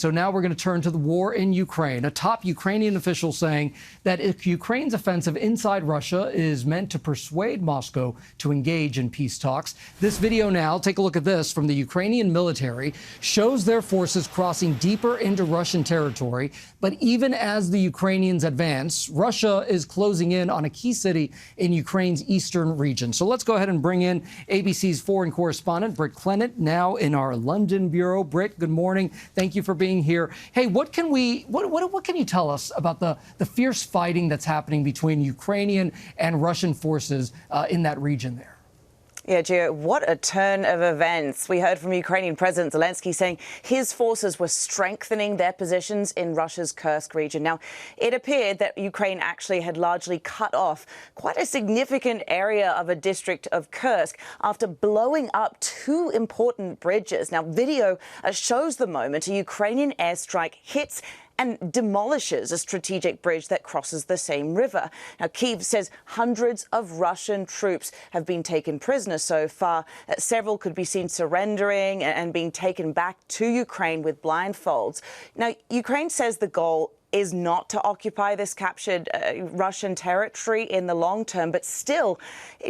So now we're going to turn to the war in Ukraine. A top Ukrainian official saying that if Ukraine's offensive inside Russia is meant to persuade Moscow to engage in peace talks. This video now, take a look at this, from the Ukrainian military, shows their forces crossing deeper into Russian territory. But even as the Ukrainians advance, Russia is closing in on a key city in Ukraine's eastern region. So let's go ahead and bring in ABC's foreign correspondent, Britt Clennett, now in our London bureau. Britt, good morning. Thank you for being here. Hey, what can you tell us about the fierce fighting that's happening between Ukrainian and Russian forces in that region there? Yeah, Gio, what a turn of events. We heard from Ukrainian President Zelensky saying his forces were strengthening their positions in Russia's Kursk region. Now, it appeared that Ukraine actually had largely cut off quite a significant area of a district of Kursk after blowing up two important bridges. Now, video shows the moment a Ukrainian airstrike hits and demolishes a strategic bridge that crosses the same river. Now, Kyiv says hundreds of Russian troops have been taken prisoner so far. Several could be seen surrendering and being taken back to Ukraine with blindfolds. Now, Ukraine says the goal is not to occupy this captured Russian territory in the long term. But still,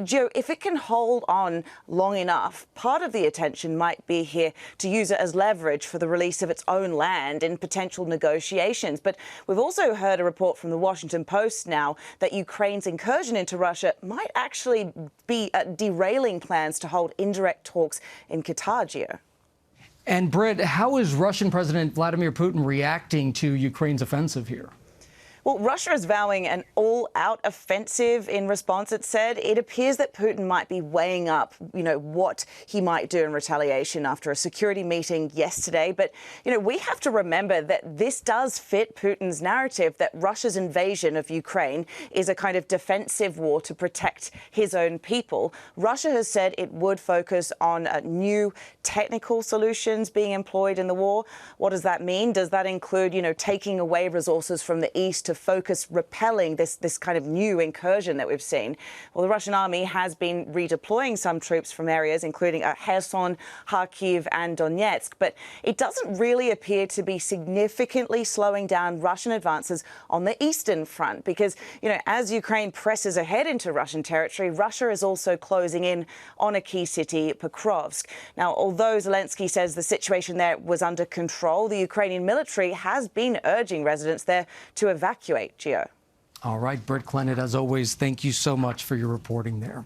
Joe, if it can hold on long enough, part of the attention might be here to use it as leverage for the release of its own land in potential negotiations. But we've also heard a report from the Washington Post now that Ukraine's incursion into Russia might actually be derailing plans to hold indirect talks in Qatar, Gio. And Britt, how is Russian President Vladimir Putin reacting to Ukraine's offensive here? Well, Russia is vowing an all-out offensive in response, it said. It appears that Putin might be weighing up, what he might do in retaliation after a security meeting yesterday. But, we have to remember that this does fit Putin's narrative that Russia's invasion of Ukraine is a kind of defensive war to protect his own people. Russia has said it would focus on new technical solutions being employed in the war. What does that mean? Does that include, taking away resources from the east to focus repelling this kind of new incursion that we've seen? Well, the Russian army has been redeploying some troops from areas including Kherson, Kharkiv and Donetsk, but it doesn't really appear to be significantly slowing down Russian advances on the eastern front because, as Ukraine presses ahead into Russian territory, Russia is also closing in on a key city, Pokrovsk. Now, although Zelensky says the situation there was under control, the Ukrainian military has been urging residents there to evacuate, Gio. All right, Britt Clennett, as always, thank you so much for your reporting there.